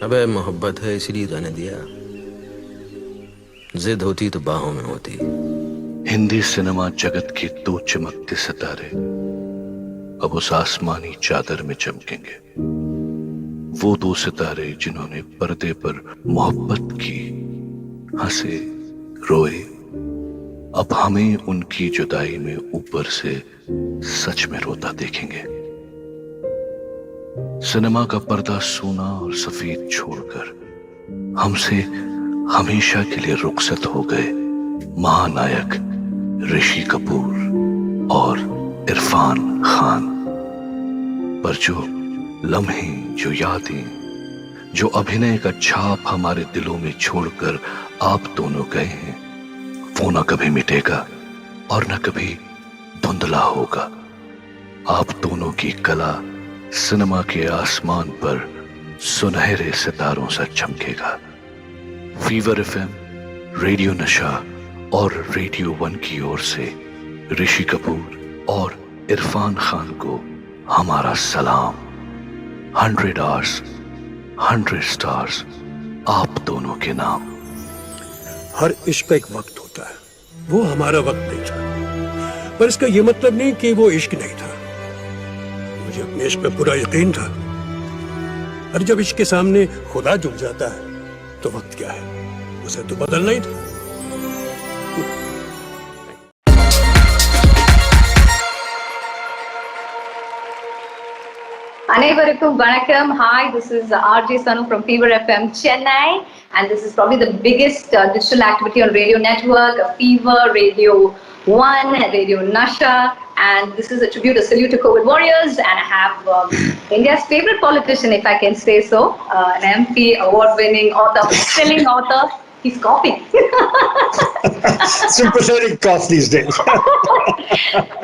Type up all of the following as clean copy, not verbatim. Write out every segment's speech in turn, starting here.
अबे मोहब्बत है इसलिए तो ने दिया, जिद होती तो बाहों में होती। हिंदी सिनेमा जगत के दो चमकते सितारे अब उस आसमानी चादर में चमकेंगे। वो दो सितारे जिन्होंने पर्दे पर मोहब्बत की, हंसे, रोए, अब हमें उनकी जुदाई में ऊपर से सच में रोता देखेंगे। सिनेमा का पर्दा सूना और सफेद छोड़कर हमसे हमेशा के लिए रुखसत हो गए महानायक ऋषि कपूर और इरफान खान। पर जो लम्हे, जो यादें, जो अभिनय का छाप हमारे दिलों में छोड़कर आप दोनों गए हैं, वो न कभी मिटेगा और न कभी धुंधला होगा। आप दोनों की कला सिनेमा के आसमान पर सुनहरे सितारों सा चमकेगा। फीवर एफएम, रेडियो नशा और रेडियो वन की ओर से ऋषि कपूर और इरफान खान को हमारा सलाम। 100 आवर्स, 100 स्टार्स आप दोनों के नाम। हर इश्क का एक वक्त होता है, वो हमारा वक्त नहीं था, पर इसका ये मतलब नहीं कि वो इश्क नहीं था। मुझे अपने इश्क पे पूरा यकीन था, और जब इश्क के सामने खुदा झुक जाता है तो वक्त क्या है, उसे तो बदलना ही था। Anaivarukkum vanakkam. Hi, this is RJ Sano from Fever FM Chennai, and this is probably the biggest digital activity on radio network, Fever, Radio 1, Radio Nasha, and this is a tribute, a salute to COVID warriors, and I have India's favorite politician, if I can say so, an MP, award-winning author, best-selling author. He's coughing. Sympathetic cough these days.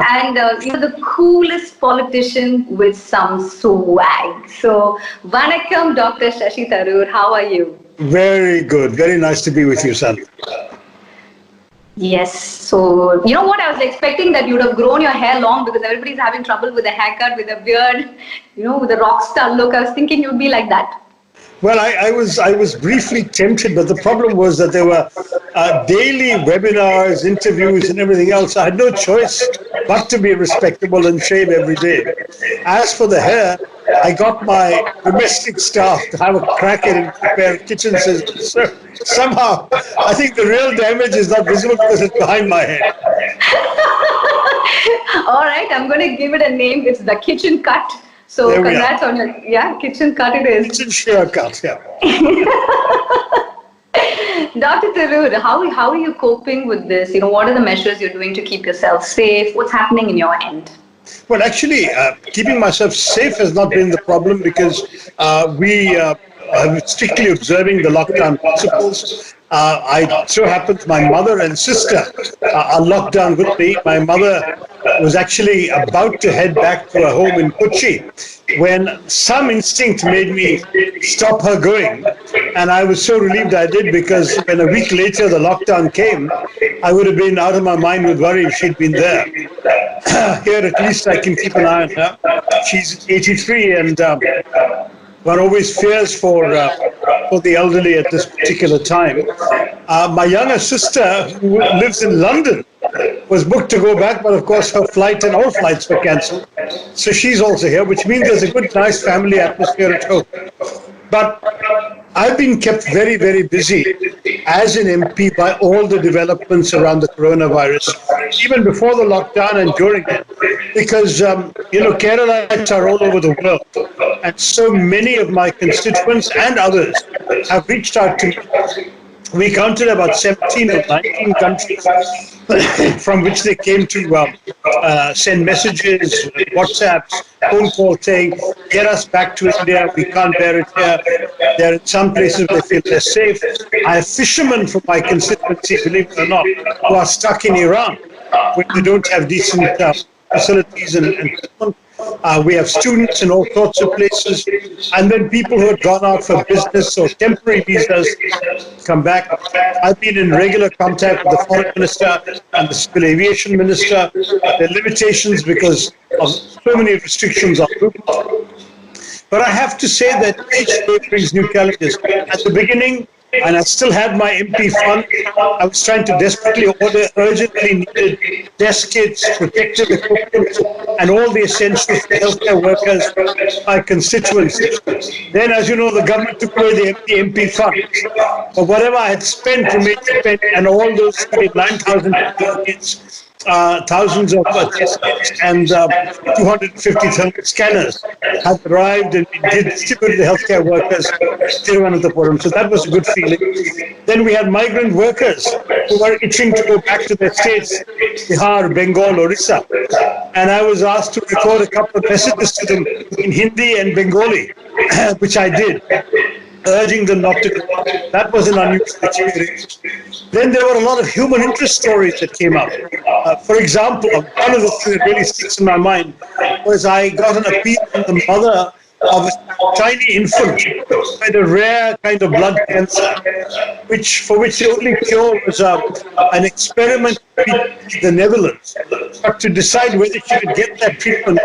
And the coolest politician with some swag. So, vanakkam, Dr. Shashi Tharoor. How are you? Very good. Very nice to be with you, son. Yes. So, you know what? I was expecting that you would have grown your hair long because everybody's having trouble with a haircut, with a beard, with a rock star look. I was thinking you'd be like that. Well, I was briefly tempted, but the problem was that there were daily webinars, interviews, and everything else. I had no choice but to be respectable and shave every day. As for the hair, I got my domestic staff to have a crack at it and prepare kitchen scissors. So somehow, I think the real damage is not visible because it's behind my head. All right, I'm going to give it a name. It's the kitchen cut. So congrats on your kitchen cut it is. Kitchen shear cut, yeah. Dr. Tharoor, how are you coping with this? What are the measures you're doing to keep yourself safe? What's happening in your end? Well, actually, keeping myself safe has not been the problem because we are strictly observing the lockdown principles. So happens my mother and sister are locked down with me. My mother was actually about to head back to her home in Kochi when some instinct made me stop her going. And I was so relieved I did, because when a week later the lockdown came, I would have been out of my mind with worry if she'd been there. Here at least I can keep an eye on her. She's 83 and one always fears for the elderly at this particular time. My younger sister, who lives in London, was booked to go back, but of course her flight and all flights were cancelled. So she's also here, which means there's a good, nice family atmosphere at home. But I've been kept very, very busy as an MP by all the developments around the coronavirus, even before the lockdown and during it, because, Keralites are all over the world, and so many of my constituents and others have reached out to me. We counted about 17 or 19 countries from which they came to send messages, WhatsApps, phone calls saying, get us back to India, we can't bear it here. There are some places where they feel they're safe. I have fishermen from my constituency, believe it or not, who are stuck in Iran, where they don't have decent facilities and so on. We have students in all sorts of places, and then people who have gone out for business or temporary visas come back. I've been in regular contact with the foreign minister and the civil aviation minister. There are limitations because of so many restrictions on movement. But I have to say that each day brings new challenges. At the beginning, and I still had my MP fund, I was trying to desperately order urgently needed test kits, protective equipment, and all the essentials for healthcare workers, my constituency. Then, as you know, the government took away the MP fund. But whatever I had spent remained spent, and all those 9,000 kits, thousands of test kits and 250 scanners have arrived, and we did distribute the healthcare workers Thiruvananthapuram. So that was a good feeling. Then we had migrant workers who were itching to go back to their states, Bihar, Bengal, Orissa. And I was asked to record a couple of messages to them in Hindi and Bengali, which I did, urging them not to go. That was an unusual experience. Then there were a lot of human interest stories that came up. For example, one of the things that really sticks in my mind was I got an appeal from the mother of a tiny infant who had a rare kind of blood cancer, for which the only cure was an experiment in the Netherlands. But to decide whether she could get that treatment,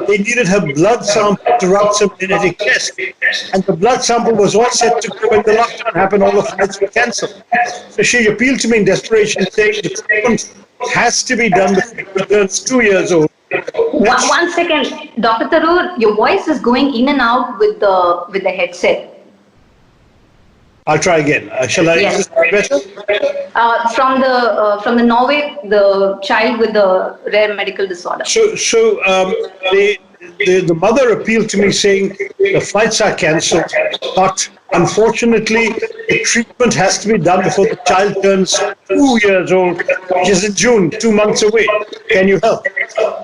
they needed her blood sample to run some genetic test. And the blood sample was all set to go when the lockdown happened, all the flights were cancelled. So she appealed to me in desperation, saying the treatment has to be done before she turns 2 years old. One second, Dr. Tharoor, your voice is going in and out with the headset. I'll try again. Shall I? Yes. Is this better? From the Norway, the child with the rare medical disorder. The mother appealed to me saying the flights are cancelled, but unfortunately the treatment has to be done before the child turns 2 years old, which is in June, 2 months away. Can you help?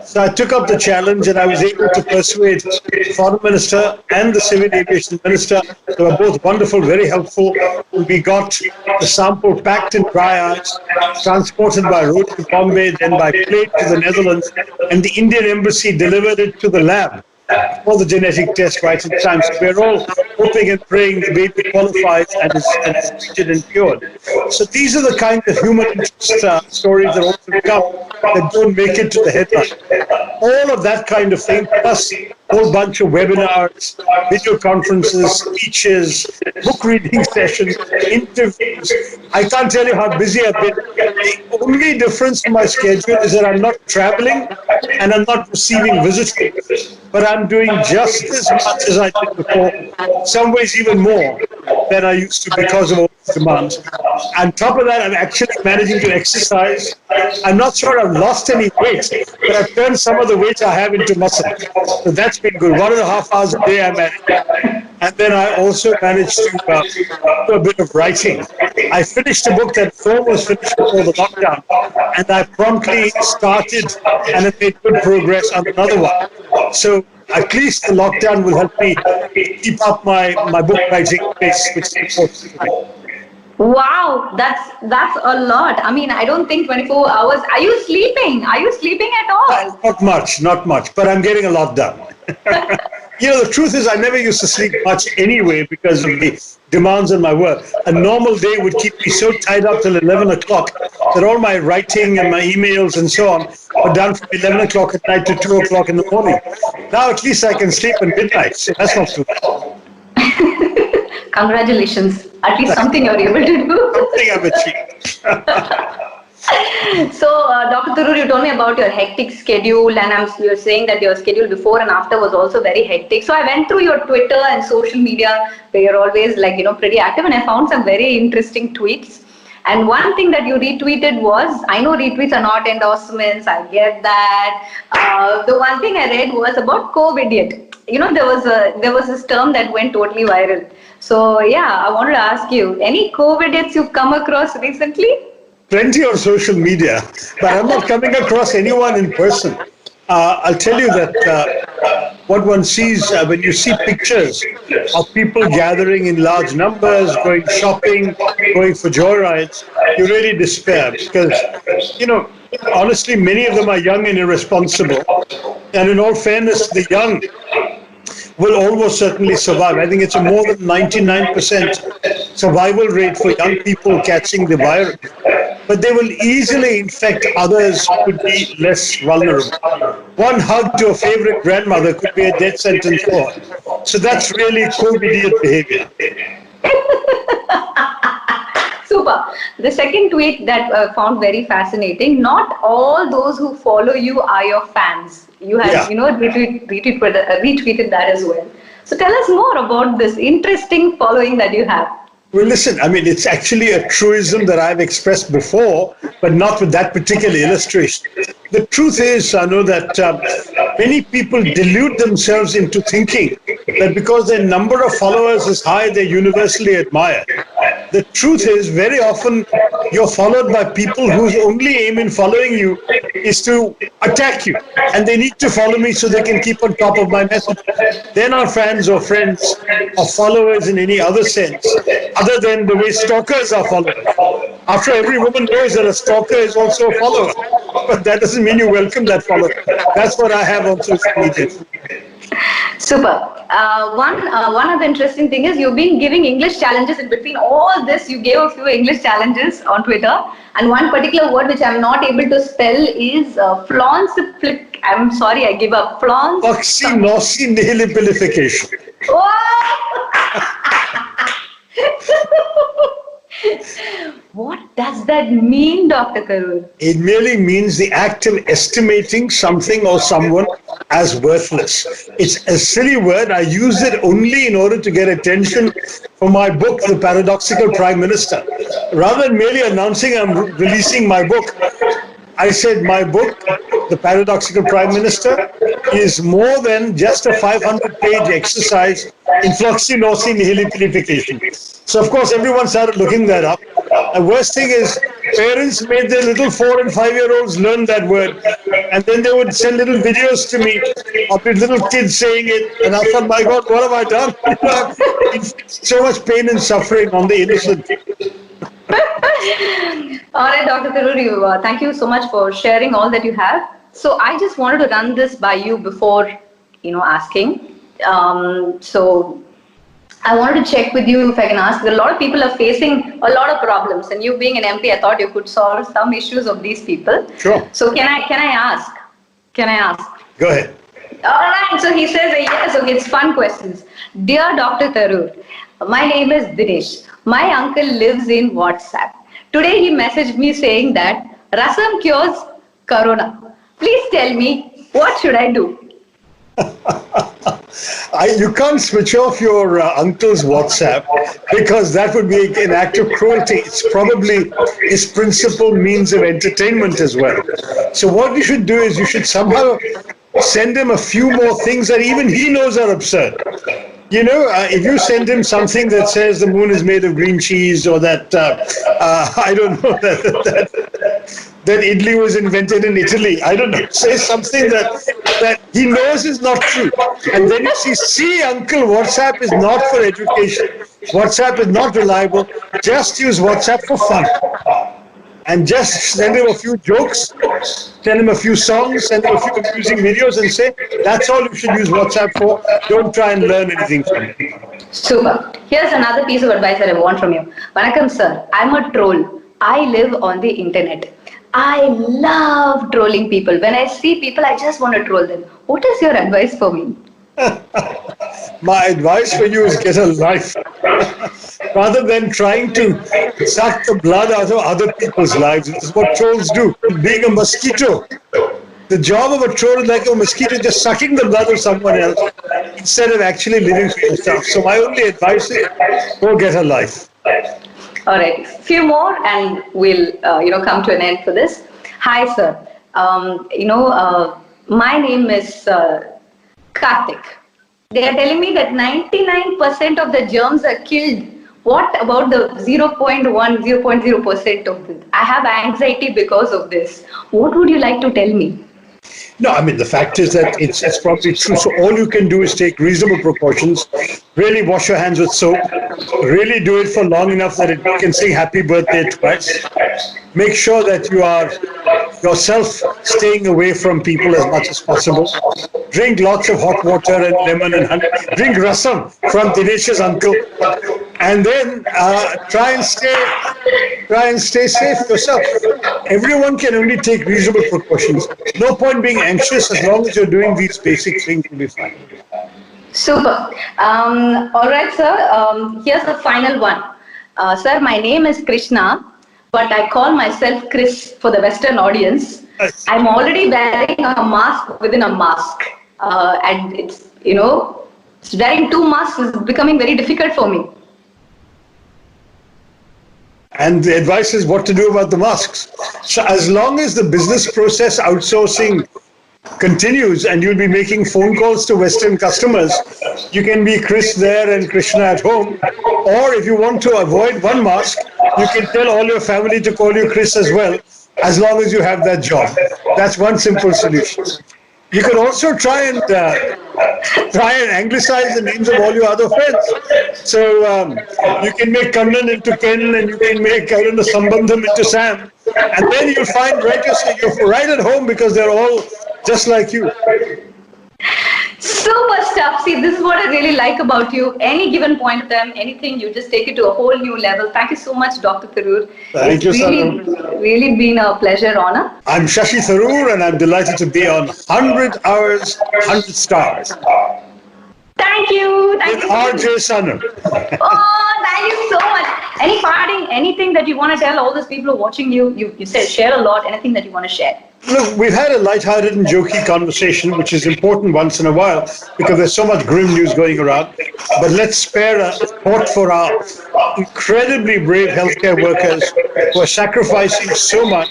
So I took up the challenge, and I was able to persuade the Foreign Minister and the Civil Aviation Minister. They were both wonderful, very helpful. We got the sample packed in dry ice, transported by road to Bombay, then by plane to the Netherlands, and the Indian Embassy delivered it to the lab for the genetic test right in time. So we're all hoping and praying the baby qualifies and is treated and cured. So these are the kind of human interest stories that also come that don't make it to the headline. All of that kind of thing, plus a whole bunch of webinars, video conferences, speeches, book reading sessions, interviews. I can't tell you how busy I've been. The only difference in my schedule is that I'm not traveling and I'm not receiving visitors, but I'm doing just as much as I did before, in some ways even more than I used to because of all these demands. On top of that, I'm actually managing to exercise. I'm not sure I've lost any weight, but I've turned some of the weight I have into muscle. So that's been good. 1.5 hours a day I manage. And then I also managed to do a bit of writing. I finished a book that almost finished before the lockdown, and I promptly started and have made good progress on another one. So at least the lockdown will help me keep up my book writing pace, which is important to me. Wow, that's a lot. I mean, I don't think 24 hours. Are you sleeping? Are you sleeping at all? Not much, but I'm getting a lot done. You know, the truth is I never used to sleep much anyway because of the demands on my work. A normal day would keep me so tied up till 11 o'clock that all my writing and my emails and so on were done from 11 o'clock at night to 2 o'clock in the morning. Now at least I can sleep at midnight, so that's not too bad. Congratulations. At least something you're able to do. Something I've achieved. So, Dr. Tharoor, you told me about your hectic schedule, and you're saying that your schedule before and after was also very hectic. So I went through your Twitter and social media where you're always pretty active, and I found some very interesting tweets. And one thing that you retweeted was, I know retweets are not endorsements, I get that. The one thing I read was about COVID-idiot. There was this term that went totally viral. So yeah, I wanted to ask you, any COVID-idiots you've come across recently? Plenty on social media, but I'm not coming across anyone in person. I'll tell you that what one sees when you see pictures of people gathering in large numbers, going shopping, going for joyrides, you really despair because, honestly, many of them are young and irresponsible. And in all fairness, the young will almost certainly survive. I think it's a more than 99% survival rate for young people catching the virus. but they will easily infect others who could be less vulnerable. One hug to a favorite grandmother could be a death sentence for her. So that's really co-idiot behavior. Super. The second tweet that found very fascinating. Not all those who follow you are your fans. You have, Yeah. retweeted that as well. So tell us more about this interesting following that you have. Well, listen, I mean, it's actually a truism that I've expressed before, but not with that particular illustration. The truth is, I know that many people delude themselves into thinking that because their number of followers is high, they're universally admired. The truth is, very often you're followed by people whose only aim in following you is to attack you. And they need to follow me so they can keep on top of my message. They're not fans or friends or followers in any other sense, other than the way stalkers are followers. After every woman knows that a stalker is also a follower. But that doesn't mean you welcome that follower. That's what I have on social media. Super. One other interesting thing is you've been giving English challenges in between all this. You gave a few English challenges on Twitter, and one particular word which I'm not able to spell is flaunsiplic. I'm sorry, I give up. Oxynosinihilipilification. What does that mean, Dr. Tharoor? It merely means the act of estimating something or someone as worthless. It's a silly word. I use it only in order to get attention for my book, The Paradoxical Prime Minister. Rather than merely announcing I'm releasing my book, I said my book, The Paradoxical Prime Minister, is more than just a 500-page exercise in fluoxetine-nihilipilification. So, of course, everyone started looking that up. The worst thing is, parents made their little 4- and 5-year-olds learn that word. And then they would send little videos to me of the little kids saying it. And I thought, my God, what have I done? So much pain and suffering on the innocent. All right, Dr. Tharoor, thank you so much for sharing all that you have. So I just wanted to run this by you before, asking. So I wanted to check with you if I can ask. A lot of people are facing a lot of problems, and you being an MP, I thought you could solve some issues of these people. Sure. So can I ask? Can I ask? Go ahead. All right. So he says yes. Okay, it's fun questions. Dear Dr. Tharoor, my name is Dinesh. My uncle lives in WhatsApp. Today he messaged me saying that rasam cures corona. Please tell me, what should I do? You can't switch off your uncle's WhatsApp because that would be an act of cruelty. It's probably his principal means of entertainment as well. So what you should do is you should somehow send him a few more things that even he knows are absurd. If you send him something that says the moon is made of green cheese, or that, I don't know, that idli was invented in Italy, I don't know, say something that he knows is not true. And then you see, uncle, WhatsApp is not for education. WhatsApp is not reliable. Just use WhatsApp for fun. And just send him a few jokes, send him a few songs, send him a few amusing videos, and say, that's all you should use WhatsApp for. Don't try and learn anything from it. Super. Here's another piece of advice that I want from you. Vanakkam, sir. I'm a troll. I live on the internet. I love trolling people. When I see people, I just want to troll them. What is your advice for me? My advice for you is get a life. Rather than trying to suck the blood out of other people's lives. This is what trolls do. Being a mosquito. The job of a troll is like a mosquito just sucking the blood of someone else instead of actually living for yourself. So my only advice is go get a life. All right. Few more and we'll, come to an end for this. Hi, sir. My name is Karthik. They are telling me that 99% of the germs are killed. What about the 0.0% of this? I have anxiety because of this. What would you like to tell me? No, I mean, the fact is that it's probably true. So all you can do is take reasonable precautions, really wash your hands with soap, really do it for long enough that you can sing happy birthday twice. Make sure that you are yourself staying away from people as much as possible. Drink lots of hot water and lemon and honey. Drink rasam from Dinesh's uncle. and then try and stay safe yourself. Everyone can only take reasonable precautions. No point being anxious as long as you're doing these basic things, you'll be fine. Super. All right, sir. Here's the final one. Sir, my name is Krishna, but I call myself Chris for the Western audience. I'm already wearing a mask within a mask. And wearing two masks is becoming very difficult for me. And the advice is what to do about the masks. So as long as the business process outsourcing continues and you'll be making phone calls to Western customers, you can be Chris there and Krishna at home. Or if you want to avoid one mask, you can tell all your family to call you Chris as well, as long as you have that job. That's one simple solution. You can also try and anglicize the names of all your other friends. So you can make Kannan into Ken, and you can make, I don't know, Sambandham into Sam. And then you'll find you're right at home because they're all just like you. Super stuff. See, this is what I really like about you. Any given point of time, anything, you just take it to a whole new level. Thank you so much, Dr. Tharoor. Thank you, Really been a pleasure, honor. I'm Shashi Tharoor, and I'm delighted to be on 100 Hours, 100 Stars. Thank you. With RJ Sano. Oh, thank you so much. Any parting, anything that you want to tell all those people who are watching you? You said share a lot. Anything that you want to share? Look, we've had a light-hearted and jokey conversation, which is important once in a while because there's so much grim news going around. But let's spare a thought for our incredibly brave healthcare workers who are sacrificing so much,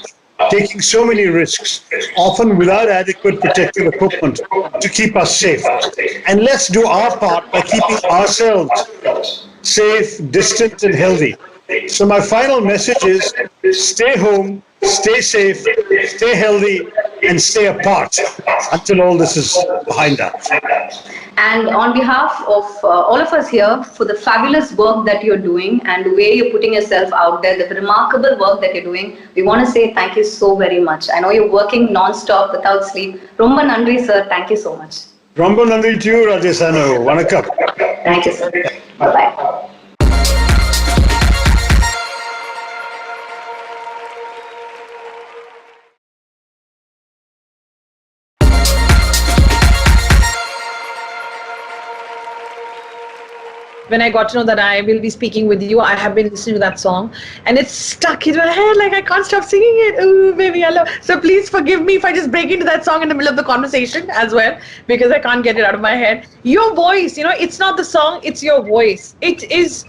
taking so many risks, often without adequate protective equipment to keep us safe. And let's do our part by keeping ourselves safe, distant, and healthy. So my final message is stay home, stay safe, stay healthy, and stay apart until all this is behind us. And on behalf of all of us here, for the fabulous work that you're doing and the way you're putting yourself out there, the remarkable work that you're doing, we want to say thank you so very much. I know you're working non-stop without sleep. Romba Nandri, sir. Thank you so much. Romba Nandri to you, RJ Sano. Vanakkam. Thank you, sir. Bye-bye. When I got to know that I will be speaking with you, I have been listening to that song and it's stuck in my head, like I can't stop singing it. Ooh, baby, I love. So please forgive me if I just break into that song in the middle of the conversation as well, because I can't get it out of my head. Your voice, it's not the song, it's your voice. It is,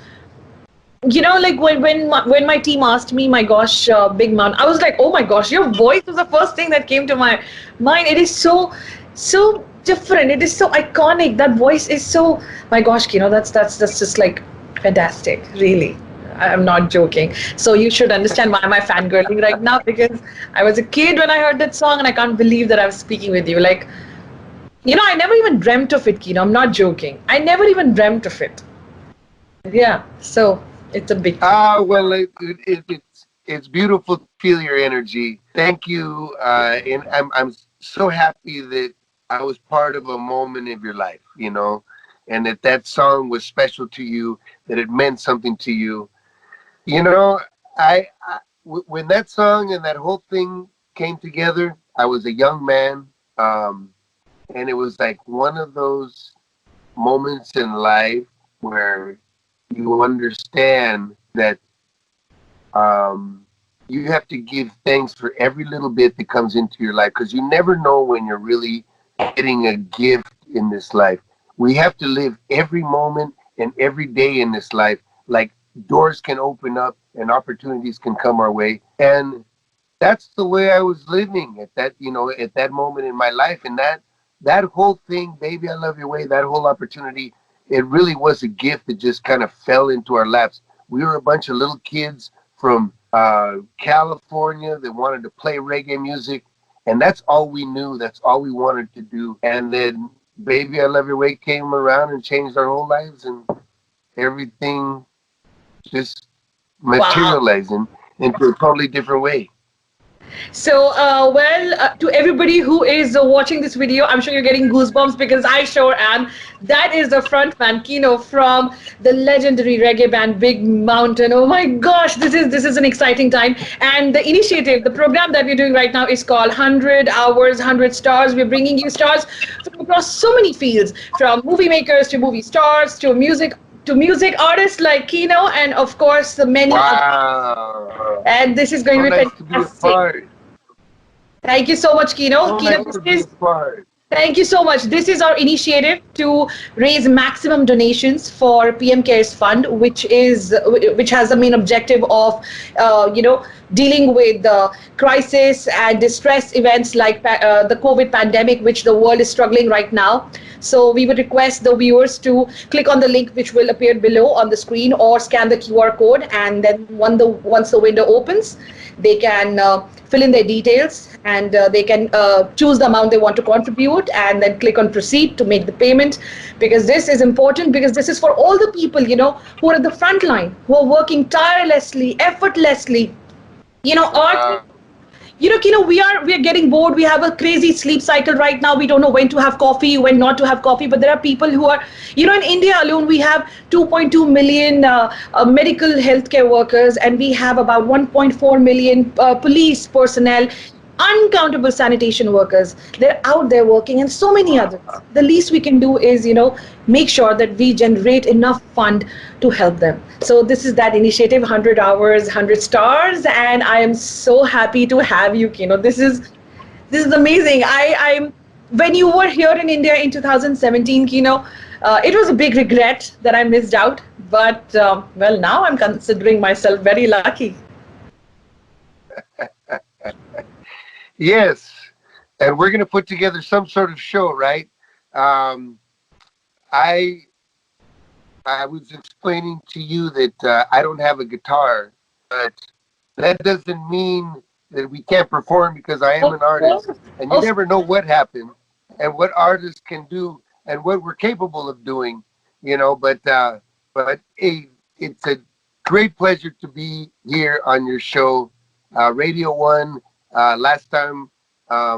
like when my team asked me, my gosh, Big Man, I was like, oh my gosh, your voice was the first thing that came to my mind. It is so different. It is so iconic. That voice is so, my gosh, that's just like fantastic, really. I'm not joking. So you should understand why am I fangirling right now, because I was a kid when I heard that song and I can't believe that I was speaking with you. Like, I never even dreamt of it, I'm not joking. I never even dreamt of it. Yeah, so it's a big thing. Well, it's beautiful to feel your energy. Thank you. And I'm so happy that I was part of a moment of your life, and that song was special to you, that it meant something to you. When that song and that whole thing came together, I was a young man, and it was like one of those moments in life where you understand that you have to give thanks for every little bit that comes into your life, because you never know when you're really getting a gift in this life. We have to live every moment and every day in this life like doors can open up and opportunities can come our way. And that's the way I was living at that moment in my life. And that whole thing, Baby I Love Your Way, that whole opportunity, it really was a gift that just kind of fell into our laps. We were a bunch of little kids from California that wanted to play reggae music, and that's all we knew. That's all we wanted to do. And then Baby I Love Your Way came around and changed our whole lives, and everything just materialized into a totally different way. So, to everybody who is watching this video, I'm sure you're getting goosebumps because I sure am. That is the frontman, Kino, from the legendary reggae band Big Mountain. Oh my gosh, this is an exciting time. And the initiative, the program that we're doing right now is called 100 Hours, 100 Stars. We're bringing you stars from across so many fields, from movie makers to movie stars to music artists like Kino, and of course the many others. Wow. And this is going So to be nice to be a fantastic. part. Thank you so much, Kino. So Kino, nice this to be a is part. Thank you so much. This is our initiative to raise maximum donations for PM Cares Fund, which has the main objective of, dealing with the crisis and distress events like the COVID pandemic, which the world is struggling right now. So we would request the viewers to click on the link which will appear below on the screen or scan the QR code, and then once the window opens, they can fill in their details, and they can choose the amount they want to contribute, and then click on proceed to make the payment, because this is important, because this is for all the people who are at the front line, who are working tirelessly, effortlessly, or Wow. we are getting bored. We have a crazy sleep cycle right now. We don't know when to have coffee, when not to have coffee. But there are people who are, in India alone, we have 2.2 million medical healthcare workers, and we have about 1.4 million police personnel, uncountable sanitation workers. They're out there working, and so many others. The least we can do is, make sure that we generate enough fund to help them. So this is that initiative, 100 hours, 100 stars, and I am so happy to have you, Kino. This is amazing. I'm When you were here in India in 2017, Kino, it was a big regret that I missed out. But well, now I'm considering myself very lucky. Yes. And we're going to put together some sort of show, right? Um, I I was explaining to you that I don't have a guitar, but that doesn't mean that we can't perform, because I am Of an artist, course, and you of never know what happened and what artists can do and what we're capable of doing, But hey, it's a great pleasure to be here on your show, Radio One. Last time, I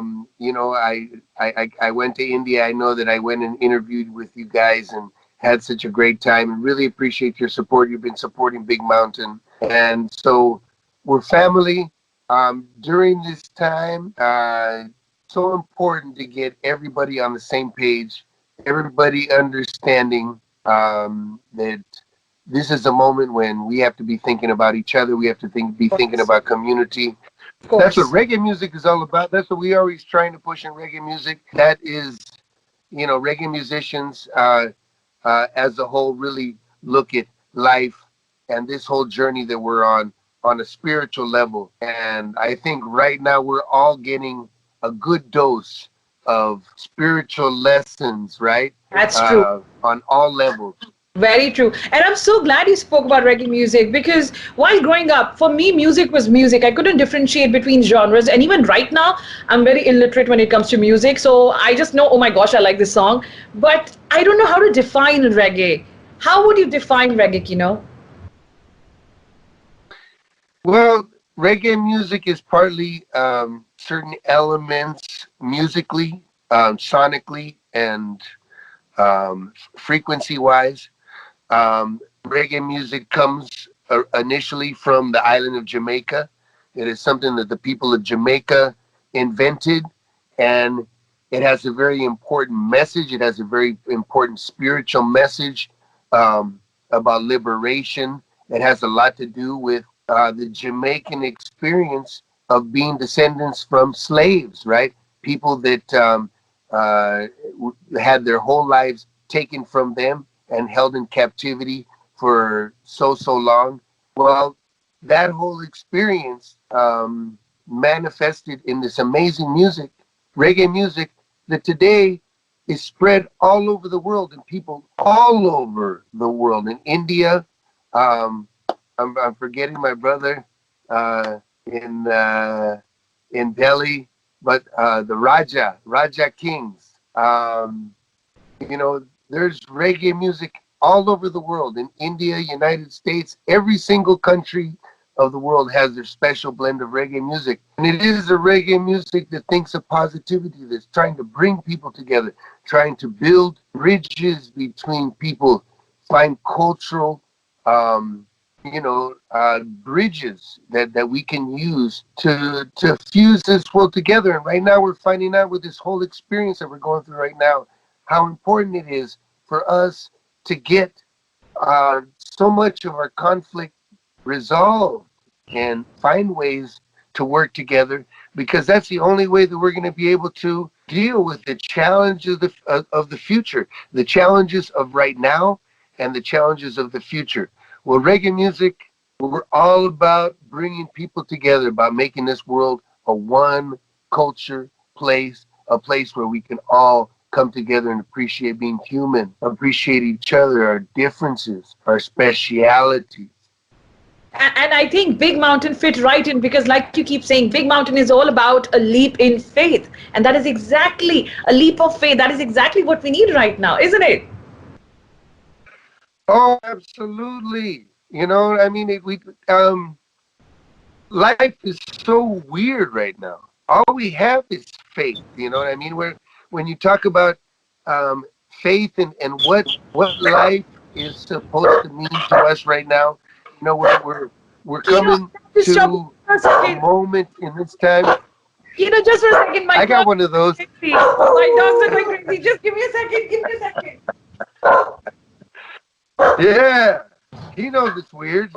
went to India. I know that I went and interviewed with you guys and had such a great time, and really appreciate your support. You've been supporting Big Mountain, and so we're family. During this time, so important to get everybody on the same page, everybody understanding that this is a moment when we have to be thinking about each other. We have to be thinking course, about community. of That's what course. reggae music is all about. That's what we always trying to push in reggae music. That is, reggae musicians as a whole really look at life and this whole journey that we're on a spiritual level. And I think right now we're all getting a good dose of spiritual lessons, right? That's true. On all levels. Very true. And I'm so glad you spoke about reggae music, because while growing up, for me, music was music. I couldn't differentiate between genres. And even right now, I'm very illiterate when it comes to music. So I just know, oh my gosh, I like this song. But I don't know how to define reggae. How would you define reggae, Kino? Well, reggae music is partly certain elements musically, sonically, and frequency wise. Reggae music comes initially from the island of Jamaica. It is something that the people of Jamaica invented, and it has a very important message. It has a very important spiritual message about liberation. It has a lot to do with the Jamaican experience of being descendants from slaves, right? People that had their whole lives taken from them and held in captivity for so long. Well, that whole experience manifested in this amazing music, reggae music, that today is spread all over the world, and people all over the world. In India, um, I'm forgetting my brother uh, in Delhi, but the Raja Kings. There's reggae music all over the world, in India, United States, every single country of the world has their special blend of reggae music. And it is a reggae music that thinks of positivity, that's trying to bring people together, trying to build bridges between people, find cultural, bridges that we can use to fuse this world together. And right now we're finding out with this whole experience that we're going through right now, how important it is for us to get so much of our conflict resolved and find ways to work together, because that's the only way that we're going to be able to deal with the challenges of the future, the challenges of right now and the challenges of the future. Well, reggae music, we're all about bringing people together, about making this world a one culture place, a place where we can all come together and appreciate being human, appreciate each other, our differences, our specialities. And I think Big Mountain fit right in, because like you keep saying, Big Mountain is all about a leap in faith. And that is exactly a leap of faith. That is exactly what we need right now, isn't it? Oh, absolutely. You know, I mean, life is so weird right now. All we have is faith. You know what I mean? Where when you talk about um, faith and what life is supposed to mean to us right now, you know, we're coming Just stop to for a a second. moment in this time. Just for a second, my I got dogs one of those. are crazy. My dogs are going crazy. Just give me a second. Give me a second. Yeah, he knows it's weird.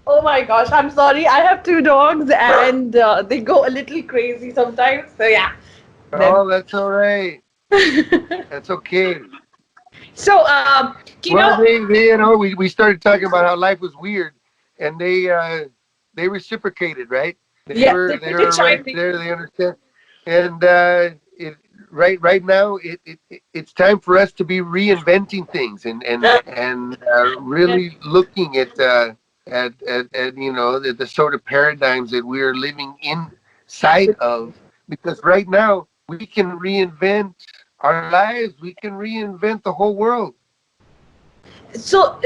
Oh my gosh, I'm sorry. I have two dogs and they go a little crazy sometimes. So yeah. Then. Oh, that's all right. That's okay. So you Well, know, we started talking about how life was weird, and they reciprocated, right? They yeah, were they they did were right chime in. there. They understand, and right now it's time for us to be reinventing things and Yes, really looking at the sort of paradigms that we are living inside absolutely. of, because right now we can reinvent our lives. We can reinvent the whole world. So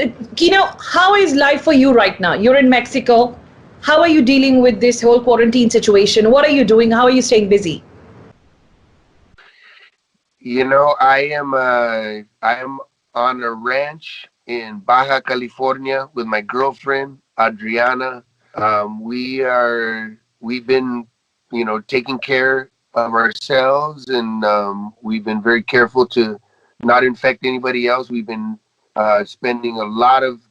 how is life for you right now? You're in Mexico. How are you dealing with this whole quarantine situation? What are you doing? How are you staying busy? You know, I am on a ranch in Baja California with my girlfriend Adriana. We've been, taking care of ourselves, and we've been very careful to not infect anybody else. We've been spending a lot of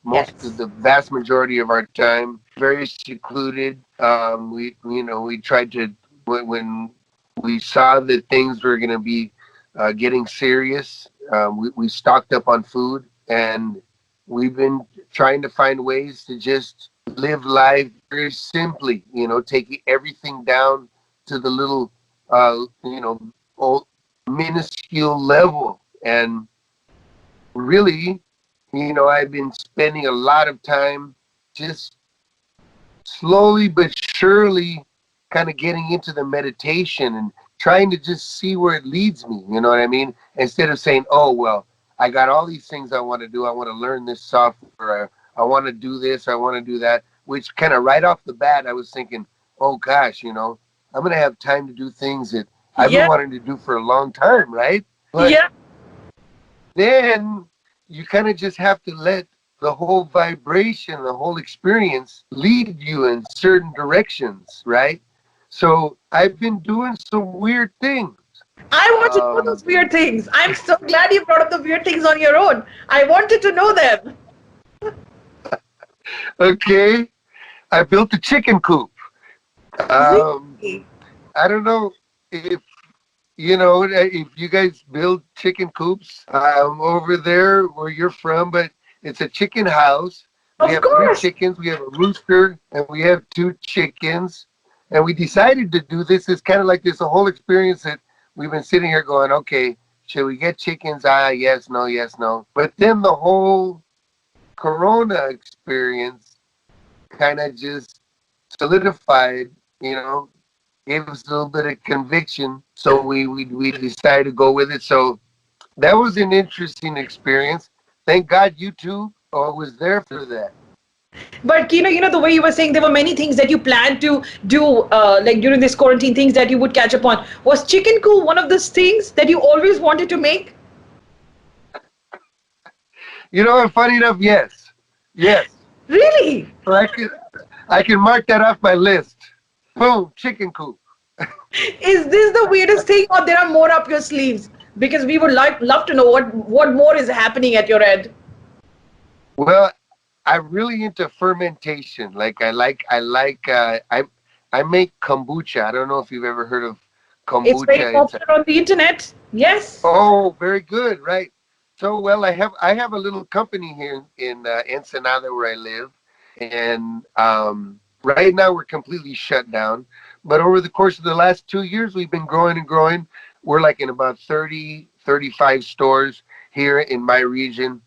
most of Yes. the vast majority of our time very secluded. We tried to when we saw that things were going to be getting serious. We stocked up on food, and we've been trying to find ways to just live life very simply. You know, taking everything down to the little, uh, you know, old, minuscule level, and really, I've been spending a lot of time just slowly but surely kind of getting into the meditation and trying to just see where it leads me. You know what I mean? Instead of saying, oh, well, I got all these things I want to do. I want to learn this software. I want to do this. I want to do that, which kind of right off the bat, I was thinking, oh, gosh, I'm going to have time to do things that I've been Yeah. wanting to do for a long time, right? But Yeah. then you kind of just have to let the whole vibration, the whole experience lead you in certain directions, right? So I've been doing some weird things. I want to know Um, those weird things. I'm so glad you brought up the weird things on your own. I wanted to know them. okay, I built a chicken coop. Um, Really? I don't know if if you guys build chicken coops over there where you're from, but it's a chicken house. We Of have three course. chickens. We have a rooster, and we have two chickens. And we decided to do this. It's kind of like this a whole experience that we've been sitting here going, okay, should we get chickens? Yes, no, yes, no. But then the whole Corona experience kind of just solidified, gave us a little bit of conviction, so we decided to go with it. So that was an interesting experience. Thank God YouTube was there for that. But the way you were saying there were many things that you planned to do, like during this quarantine, things that you would catch up on. Was chicken coop one of those things that you always wanted to make? And funny enough, yes, yes. Really? So I can mark that off my list. Boom, chicken coop. Is this the weirdest thing, or there are more up your sleeves? Because we would love to know what more is happening at your end. Well, I'm really into fermentation. Like I make kombucha. I don't know if you've ever heard of It's very kombucha. popular on the internet. Yes. Oh, very good, right? So, well, I have a little company here in Ensenada where I live, and right now we're completely shut down. But over the course of the last 2 years, we've been growing and growing. We're like in about 30, 35 stores here in my region,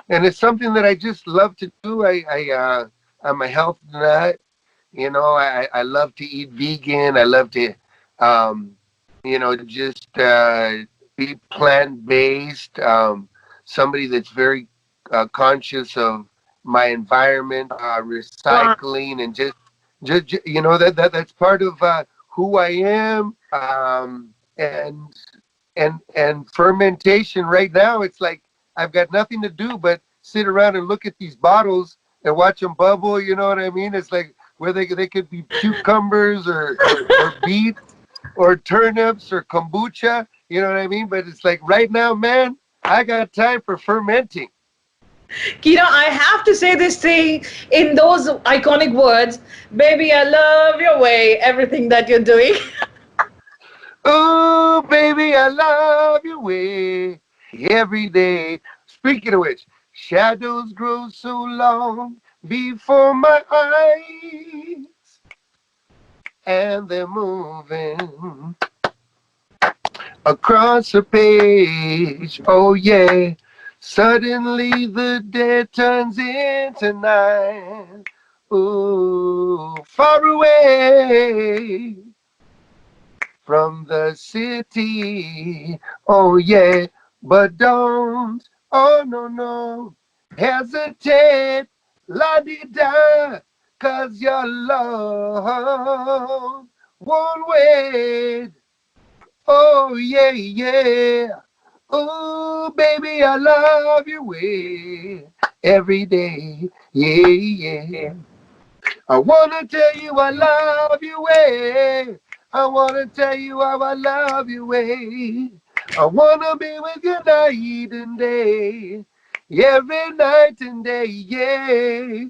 and it's something that I just love to do. I'm a health nut. I love to eat vegan. I love to, um, just be plant based. Somebody that's very conscious of my environment, Wow. recycling, and just that's part of who I am. And fermentation right now, it's like I've got nothing to do but sit around and look at these bottles and watch them bubble. You know what I mean? It's like where they could be cucumbers or beets or turnips or kombucha. You know what I mean? But it's like right now, man, I got time for fermenting. I have to say this thing in those iconic words. Baby, I love your way, everything that you're doing. Oh, baby, I love your way every day. Speaking of which, shadows grow so long before my eyes, and they're moving across the page. Oh, yeah. Suddenly the day turns into night. Ooh, far away from the city. Oh, yeah. But don't, oh, no, no, hesitate, la di da, 'cause your love won't wait. Oh, yeah, yeah. Oh, baby, I love your way every day. Yeah, yeah. I wanna tell you I love you way. I wanna tell you how I love you way. I wanna be with you night and day. Every night and day, yeah.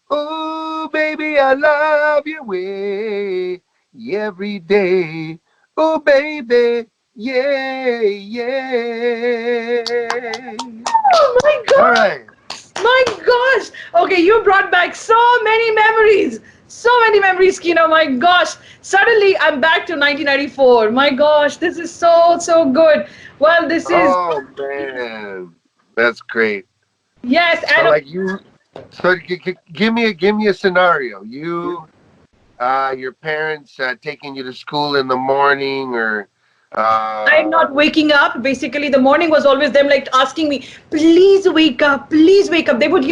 Oh, baby, I love you way every day. Oh, baby, yeah, yeah. Oh my All God. right. My gosh. Okay, you brought back so many memories. So many memories, Kino. My gosh. Suddenly, I'm back to 1994. My gosh, this is so, so good. Well, this is, Oh man, that's great. yes, So and like you, so give me a scenario. Your parents taking you to school in the morning, or I'm uh, not waking up. Basically, the morning was always them like asking me, please wake up, please wake up. They would,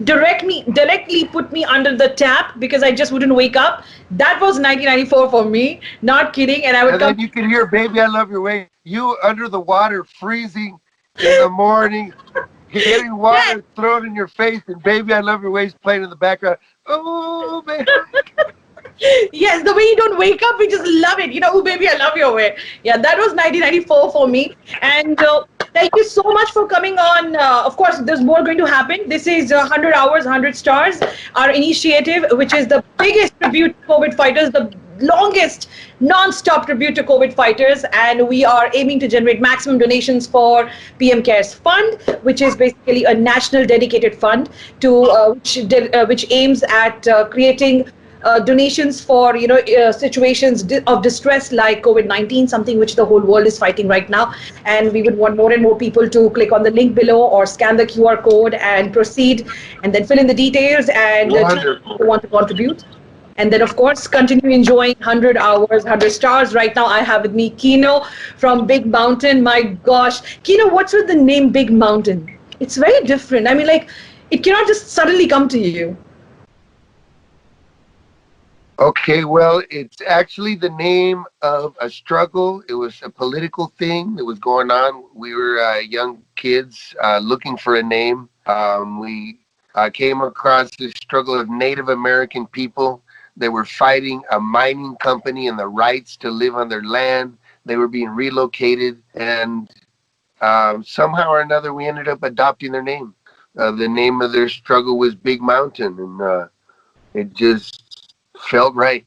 directly put me under the tap because I just wouldn't wake up. That was 1994 for me. Not kidding. And I would and come. then you can hear "Baby, I Love Your Way." You under the water, freezing in the morning, getting Yes. water thrown in your face, and "Baby, I Love Your Way" is playing in the background. Oh man. Yes, the way you don't wake up, we just love it. Oh, baby, I love your way. Yeah, that was 1994 for me. And thank you so much for coming on. Of course, there's more going to happen. This is 100 Hours, 100 Stars, our initiative, which is the biggest tribute to COVID fighters, the longest non-stop tribute to COVID fighters, and we are aiming to generate maximum donations for PM Cares Fund, which is basically a national dedicated fund to which aims at creating donations for situations of distress like COVID-19, something which the whole world is fighting right now. And we would want more and more people to click on the link below or scan the QR code and proceed, and then fill in the details and Wonderful. want to contribute. And then, of course, continue enjoying 100 hours, 100 stars. Right now, I have with me Kino from Big Mountain. My gosh. Kino, what's with the name Big Mountain? It's very different. I mean, like, it cannot just suddenly come to you. Okay, well, it's actually the name of a struggle. It was a political thing that was going on. We were young kids looking for a name. We came across the struggle of Native American people. They were fighting a mining company and the rights to live on their land. They were being relocated, and somehow or another, we ended up adopting their name. The name of their struggle was Big Mountain, and it just felt right.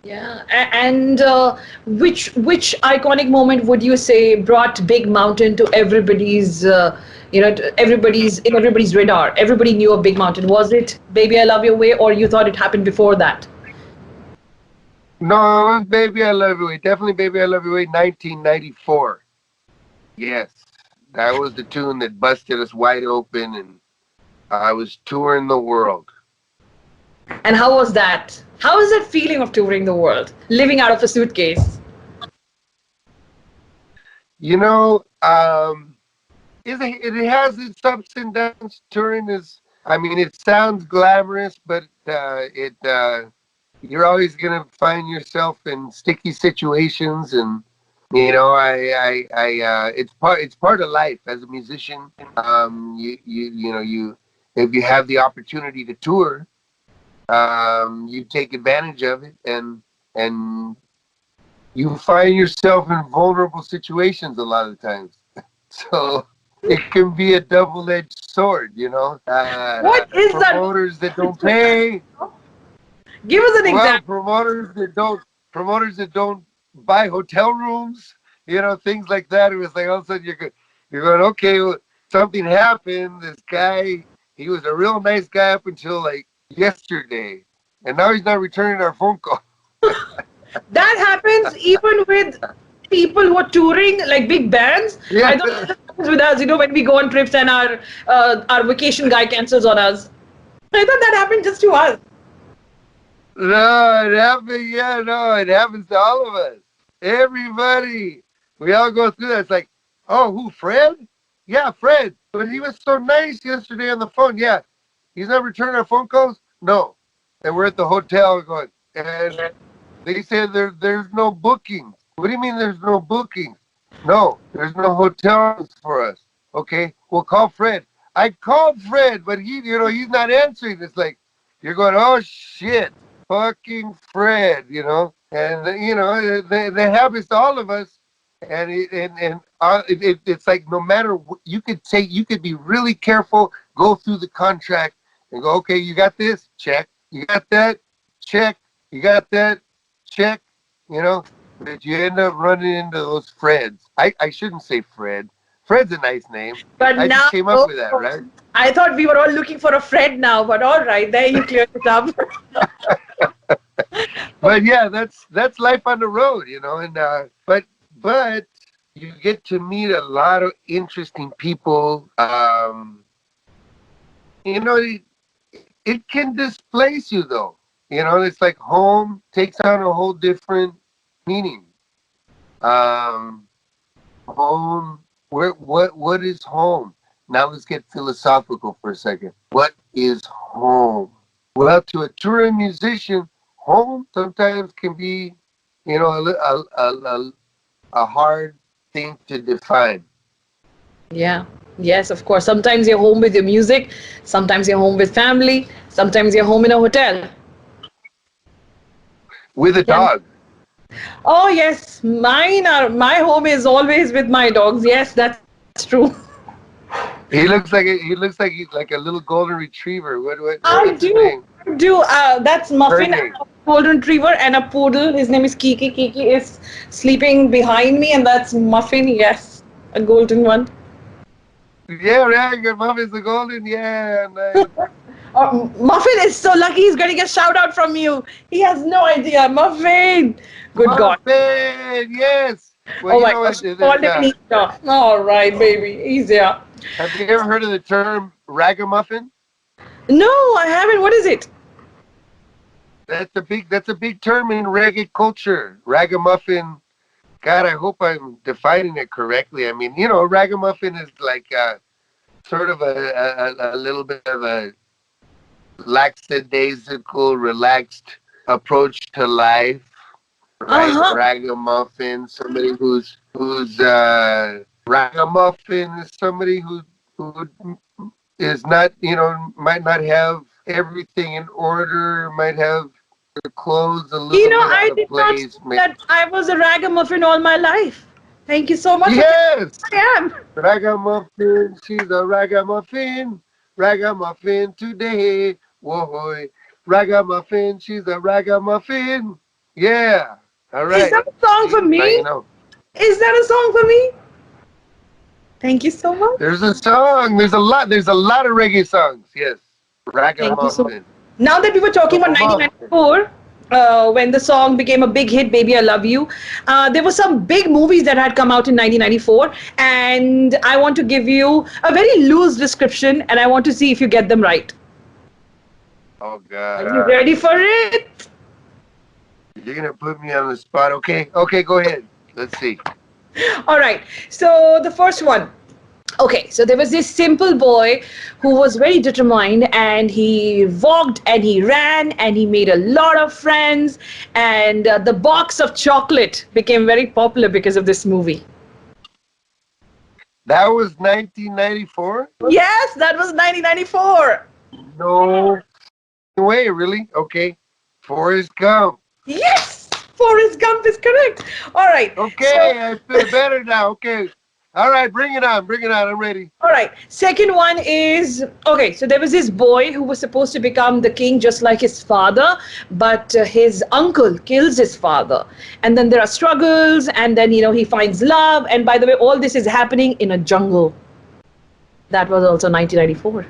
Yeah, and which iconic moment would you say brought Big Mountain to everybody's to everybody's radar? Everybody knew of Big Mountain. Was it "Baby I Love Your Way" or you thought it happened before that? No, it was Baby I Love You Way. Definitely Baby I Love You Way, 1994. Yes, that was the tune that busted us wide open, and I was touring the world. And how was that? How is that feeling of touring the world, living out of a suitcase? You know, it has its ups and downs. Touring is, I mean, it sounds glamorous, but you're always gonna find yourself in sticky situations, and it's part of life as a musician. You if you have the opportunity to tour, you take advantage of it, and you find yourself in vulnerable situations a lot of the times. So it can be a double-edged sword, What is that? promoters that don't pay. Give us an Well, example. promoters that don't buy hotel rooms, things like that. It was like all of a sudden you're going, okay, well, something happened. This guy, he was a real nice guy up until like yesterday, and now he's not returning our phone call. That happens even with people who are touring, like big bands. Yeah. I thought that happens with us, when we go on trips and our vacation guy cancels on us. I thought that happened just to us. No, it happened. Yeah, no, it happens to all of us. Everybody. We all go through that. It's like, oh, who, Fred? Yeah, Fred. But he was so nice yesterday on the phone. Yeah. He's not returning our phone calls? No. And we're at the hotel going, and they said there's no bookings. What do you mean there's no bookings? No, there's no hotels for us. Okay, well, call Fred. I called Fred, but he's not answering. It's like, you're going, oh, shit, fucking Fred, And, that happens to all of us. And it's like no matter what, you could be really careful, go through the contract and go, okay, you got this? Check. You got that? Check. You got that? Check, but you end up running into those Freds. I shouldn't say Fred. Fred's a nice name. But I now, just came up with that, right? I thought we were all looking for a friend now, but all right, there you cleared it up. But yeah, that's life on the road, and but you get to meet a lot of interesting people. It can displace you though. It's like home takes on a whole different meaning. Um, Home. What is home? Now let's get philosophical for a second. What is home? Well, to a touring musician, home sometimes can be, a hard thing to define. Yeah. Yes, of course. Sometimes you're home with your music, sometimes you're home with family, sometimes you're home in a hotel. With a Yeah. dog. Oh yes, my home is always with my dogs. Yes, that's true. He looks like a little golden retriever. I What's his do. name? I do. That's Her Muffin, name. a golden retriever, and a poodle. His name is Kiki. Kiki is sleeping behind me, and that's Muffin. Yes, a golden one. Yeah, right. Your mom is the golden. Yeah, nice. Muffin is so lucky he's getting a shout out from you. He has no idea. Muffin. Good God. Muffin, yes. Well, Oh you my know gosh. what? Called him Easter. All right, baby. Easier. Have you ever heard of the term ragamuffin? No, I haven't. What is it? That's a big term in reggae culture. Ragamuffin. God, I hope I'm defining it correctly. I mean, ragamuffin is like sort of a little bit of a lackadaisical, relaxed approach to life, right? Uh-huh. Ragamuffin, somebody who's ragamuffin is somebody who is not, might not have everything in order, might have their clothes a little bit out I of did not say place. that I was a ragamuffin all my life. Thank you so much for telling Yes, me I am. ragamuffin, she's a ragamuffin, ragamuffin today. Whoa, ragamuffin, she's a ragamuffin. Yeah, all Is right. that a song for See, now you me? know. Is that a song for me? Thank you so much. There's a song. There's a lot of reggae songs. Yes, Thank you so much. ragamuffin. Now that we were talking about Muffin. 1994, when the song became a big hit, Baby I Love You, there were some big movies that had come out in 1994, and I want to give you a very loose description, and I want to see if you get them right. Oh Are God, you ready for it? you're gonna put me on the spot. Okay, go ahead. Let's see. All right. So the first one. Okay, so there was this simple boy who was very determined, and he walked and he ran and he made a lot of friends, and the box of chocolate became very popular because of this movie. That was 1994. Yes, that was 1994. No way, really? Okay, Forrest Gump. Yes, Forrest Gump is correct. All right. So Okay, I feel better now. Okay, all right, bring it on, bring it on. I'm ready. all right. Second one is okay. So there was this boy who was supposed to become the king just like his father, but his uncle kills his father. And then there are struggles, and then, he finds love. And by the way, all this is happening in a jungle. That was also 1994.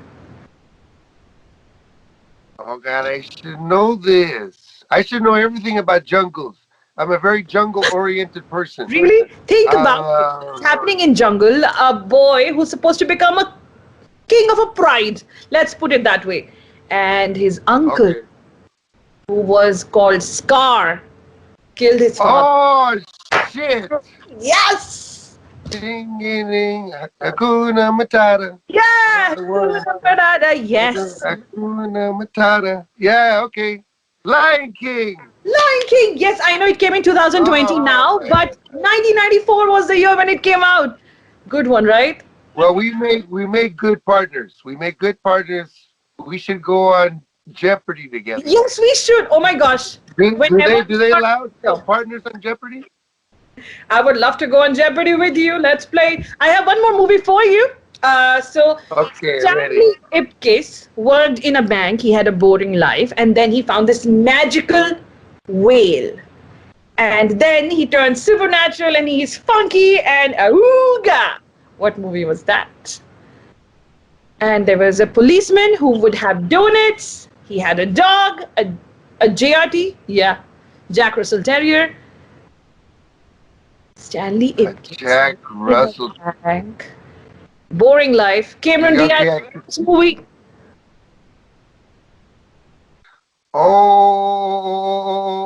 Oh God, I should know this. I should know everything about jungles. I'm a very jungle-oriented person. Really? Think about it. It's Uh, happening in jungle. A boy who's supposed to become a king of a pride. Let's put it that way. And his uncle, okay. who was called Scar, killed his father. Oh shit! Yes! Ding ding ding, Hakuna Matata. Yes! The one- Yes! Hakuna Matata. Yeah, okay. Lion King. Lion King! Yes, I know it came in 2020 Oh now, man. but 1994 was the year when it came out. Good one, right? Well, we make good partners. We make good partners. We should go on Jeopardy together. Yes, we should. Oh my gosh. Whenever Do they allow no, partners on Jeopardy? I would love to go on Jeopardy with you. Let's play. I have one more movie for you. So Okay, ready. Stanley Ipkiss worked in a bank. He had a boring life, and then he found this magical whale. And then he turned supernatural, and he's funky and auga. What movie was that? And there was a policeman who would have donuts. He had a dog, a JRT, yeah, Jack Russell Terrier. Stanley Ipkiss. Jack Russell. Bank. Boring life. Cameron Okay, Diaz movie.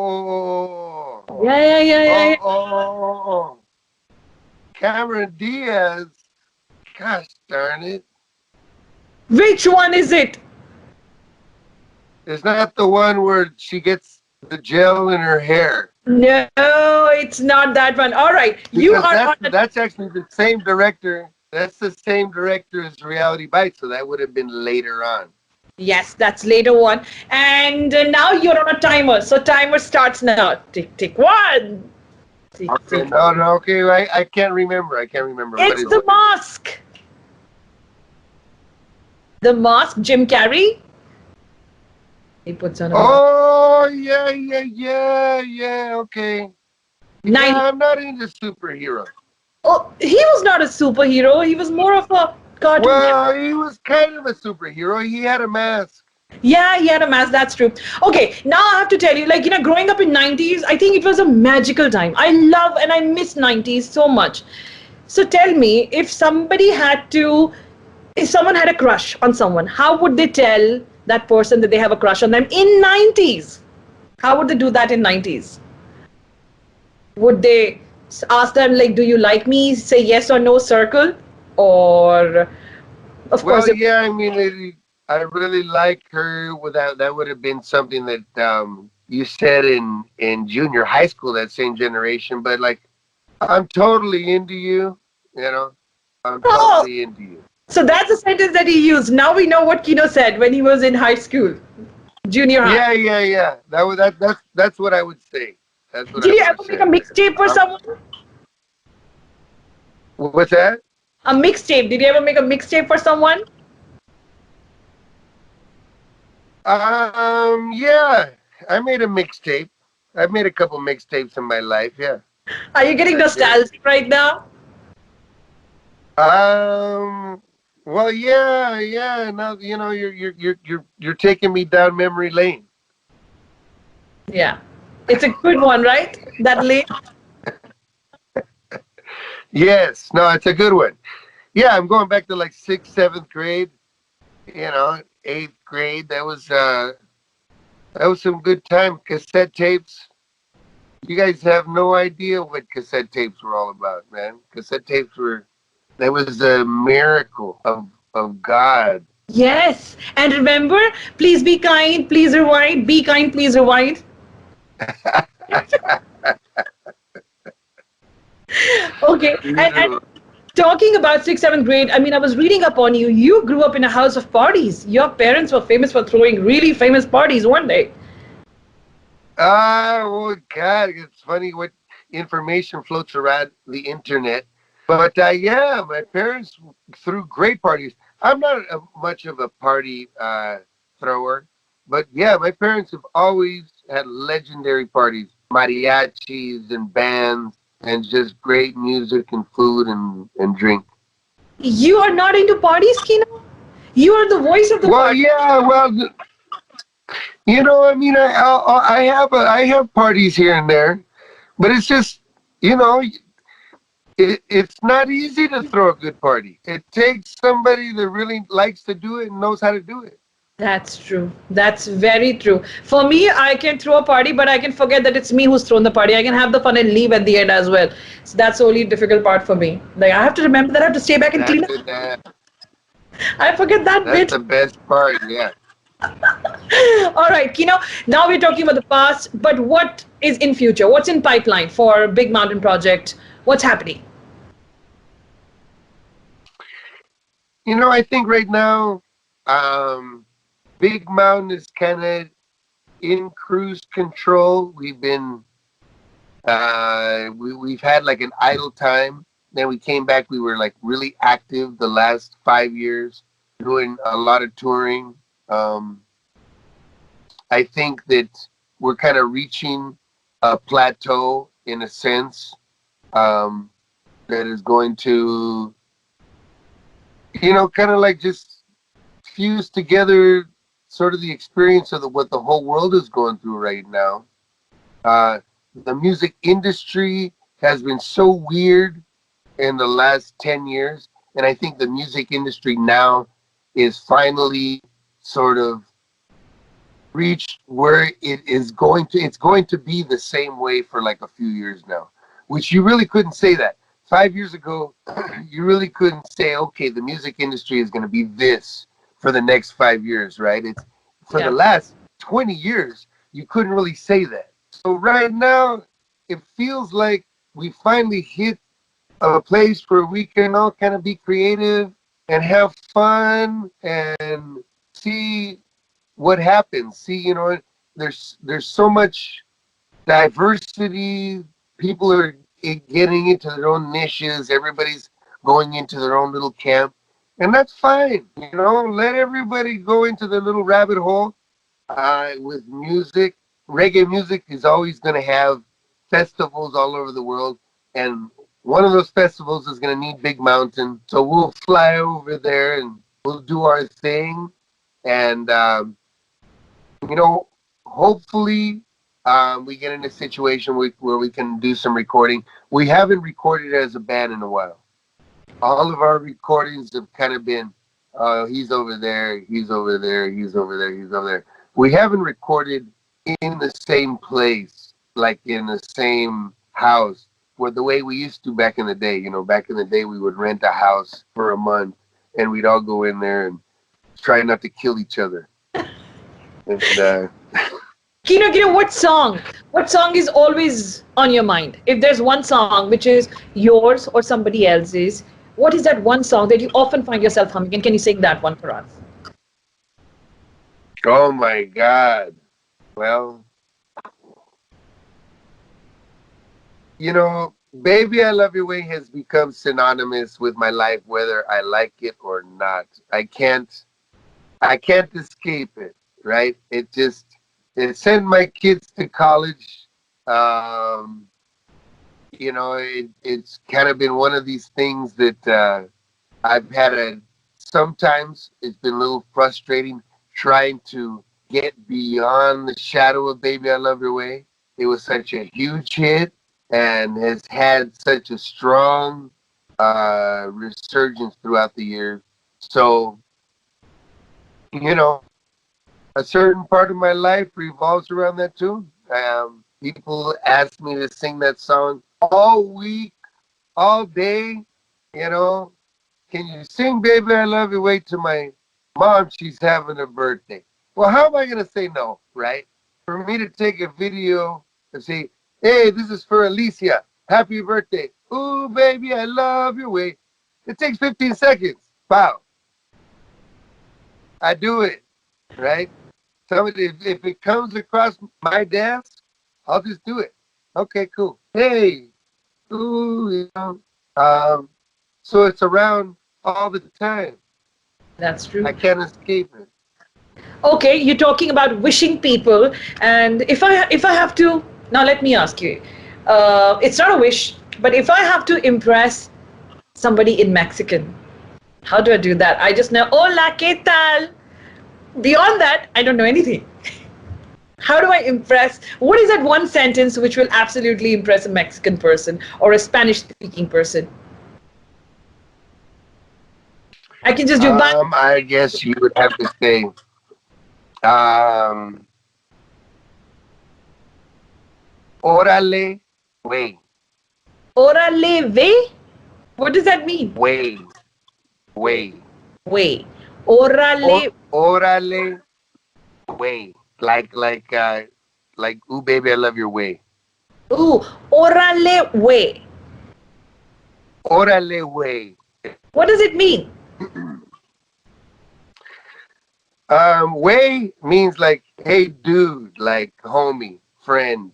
Oh. Yeah. Oh. Cameron Diaz. Gosh darn it. Which one is it? It's not the one where she gets the gel in her hair. No, it's not that one. All right, you Because are on. that's actually the same director. That's the same director as Reality Bites, so that would have been later on. Yes, that's later one. And now you're on a timer. So timer starts now. Tick, tick, one. Tick, Okay, tick. no, okay, I can't remember. What It's is The it? Mask. The Mask, Jim Carrey. He puts on a mask. Oh, yeah, okay. Nine. Yeah, I'm not into superheroes. Oh, he was not a superhero. He was more of a cartoon. Well, he was kind of a superhero. He had a mask. Yeah, he had a mask. That's true. Okay, now I have to tell you, growing up in 90s, I think it was a magical time. I love and I miss 90s so much. So tell me, if someone had a crush on someone, how would they tell that person that they have a crush on them in 90s? How would they do that in 90s? Would they ask them like, "Do you like me?" Say yes or no, circle, or of course, Well, yeah, I mean, I really like her. Without that, would have been something that you said in junior high school, that same generation. But like, I'm totally into you. You know, I'm oh, totally into you. so that's a sentence that he used. Now we know what Kino said when he was in high school, junior high. Yeah, yeah, yeah. That's what I would say. That's what I Did you would ever have make a said. mixtape for someone? What's that? A mixtape. Did you ever make a mixtape for someone? Yeah, I made a mixtape. I've made a couple mixtapes in my life. Yeah, Are you getting I did. nostalgic right now? Um, well, yeah, yeah. Now you're taking me down memory lane. Yeah. It's a good one, right? That late. Yes, no, it's a good one. Yeah, I'm going back to like sixth, seventh grade. Eighth grade. That was some good time. Cassette tapes. You guys have no idea what cassette tapes were all about, man. Cassette tapes were that was a miracle of God. Yes. And remember, please be kind, please rewind. Be kind, please rewind. Okay. And talking about sixth, seventh grade, I mean, I was reading up on you. You grew up in a house of parties. Your parents were famous for throwing really famous parties one day. Oh God, it's funny what information floats around the internet. But yeah, my parents threw great parties. I'm not much of a party thrower, but yeah, my parents have always had legendary parties, mariachis and bands, and just great music and food and drink. You are not into parties, Kino? You are the voice of the Well, party. yeah, well, I mean, I have parties here and there, but it's just you know it's not easy to throw a good party. It takes somebody that really likes to do it and knows how to do it. That's true. That's very true. For me, I can throw a party, but I can forget that it's me who's thrown the party. I can have the fun and leave at the end as well. So that's the only difficult part for me. Like I have to remember that I have to stay back and clean That's up. it. I forget that That's bit. the best part. Yeah. All right, Kino. Now we're talking about the past, but what is in future? What's in pipeline for Big Mountain Project? What's happening? I think right now, um, Big Mountain is kind of in cruise control. We've had like an idle time. Then we came back. We were like really active the last 5 years, doing a lot of touring. Um, I think that we're kind of reaching a plateau in a sense, um, that is going to, kind of like just fuse together sort of the experience of what the whole world is going through right now. Uh, the music industry has been so weird in the last 10 years. And I think the music industry now is finally sort of reached where it's going to be the same way for like a few years now, which you really couldn't say that 5 years ago. You really couldn't say, okay, the music industry is going to be this for the next 5 years, right? It's for the Yeah. last 20 years you couldn't really say that. So right now it feels like we finally hit a place where we can all kind of be creative and have fun and see what happens. See, there's so much diversity. People are getting into their own niches. Everybody's going into their own little camp, and that's fine. Let everybody go into their little rabbit hole. With music, reggae music is always going to have festivals all over the world, and one of those festivals is going to need Big Mountain. So we'll fly over there and we'll do our thing, and you know, hopefully, we get in a situation where we can do some recording. We haven't recorded as a band in a while. All of our recordings have kind of been, he's over there, he's over there, he's over there, he's over there. We haven't recorded in the same place, like in the same house, where the way we used to back in the day. You know, back in the day, we would rent a house for a month, and we'd all go in there and try not to kill each other. And Kino, what song? What song is always on your mind? If there's one song which is yours or somebody else's, what is that one song that you often find yourself humming? And can you sing that one for us? oh my God, well, you know, "Baby I Love Your Way" has become synonymous with my life, whether I like it or not. I can't escape it, right? It sent my kids to college. Um, you know, it's kind of been one of these things that I've had sometimes it's been a little frustrating trying to get beyond the shadow of "Baby I Love Your Way." It was such a huge hit and has had such a strong resurgence throughout the years. So, you know, a certain part of my life revolves around that tune. People ask me to sing that song all week, all day. You know, can you sing "Baby I Love You" way to my mom? She's having a birthday. Well, how am I going to say no, right? For me to take a video and say, "Hey, this is for Alicia. Happy birthday. Ooh, baby, I love your way." It takes 15 seconds. Wow. I do it, right? Somebody, if it comes across my desk, I'll just do it. Okay, cool. Hey, ooh, you know. So it's around all the time. That's I true. can't escape it. Okay, you're talking about wishing people, and if I have to now, let me ask you. It's not a wish, but if I have to impress somebody in Mexican, how do I do that? I just know hola, ¿qué tal? Beyond that, I don't know anything. How do I impress? What is that one sentence which will absolutely impress a Mexican person or a Spanish speaking person? I can just do bye. I guess you would have to say, um, "Órale, way, Orale ve? What does that mean? way, way, Way. Orale. órale, way." Like, "Ooh, baby, I love your way." Ooh, orale way. "Órale, way." What does it mean? Way means like, "Hey, dude," like homie, friend.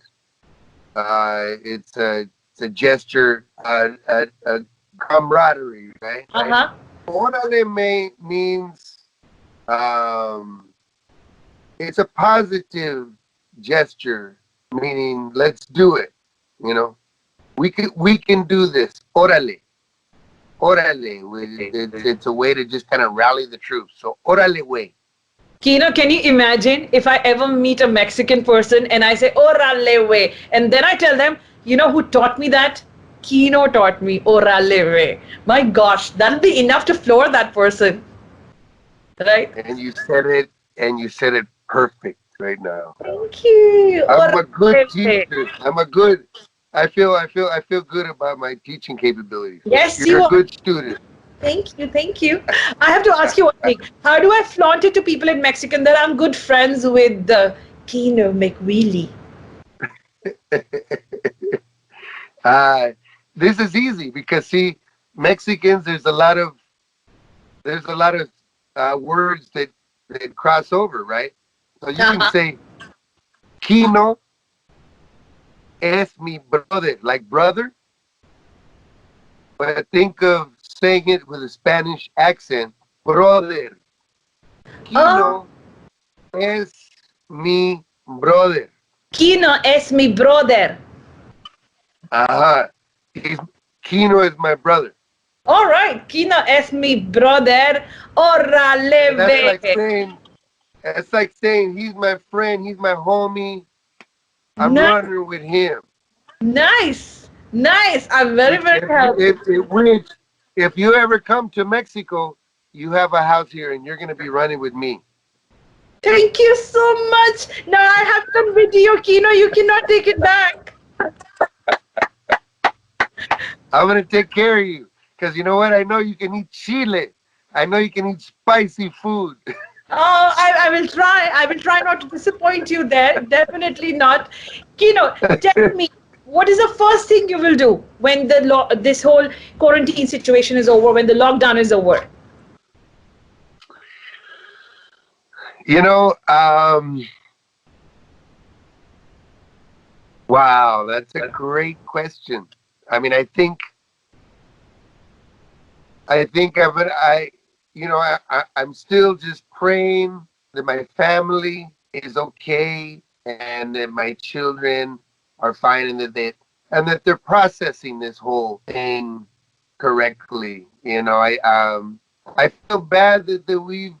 It's a gesture, a camaraderie, right? Uh huh. Orale means um, it's a positive gesture, meaning let's do it. You know, we can do this. Orale, orale. It's a way to just kind of rally the troops. So orale way. Kino, can you imagine if I ever meet a Mexican person and I say, orale way, and then I tell them, you know who taught me that? Kino taught me orale way. My gosh, that'll be enough to floor that person, right? And you said it perfect right now. Thank you. I'm a good Orale way. teacher. I feel good about my teaching capabilities. Yes, You're you a are. good student. Thank you, thank you. I have to ask you one thing. How do I flaunt it to people in Mexican that I'm good friends with Kino McWheely? uh, this is easy because see, Mexicans, there's a lot of words that cross over, right? So you can Uh-huh. say Kino es mi brother, like brother, but think of saying it with a Spanish accent, brother. Oh, Kino es mi brother. Kino es mi brother. Uh-huh. He's, Kino is my brother. All right, Kino es mi brother. And Orale ve. that's like saying he's my friend, he's my homie. I'm Nice, running with him. nice, nice. I'm very, Which very happy. if you ever come to Mexico, you have a house here and you're gonna be running with me. Thank you so much. Now I have some video, Kino. You cannot take it back. I'm gonna take care of you. Cause you know what? I know you can eat chile. I know you can eat spicy food. Oh, I will try. I will try not to disappoint you there. Definitely not. Kino, tell me, what is the first thing you will do when this whole quarantine situation is over, when the lockdown is over? You know, wow, that's a great question. I mean, I think I'm still just praying that my family is okay and that my children are fine and that they're processing this whole thing correctly. I feel bad that we've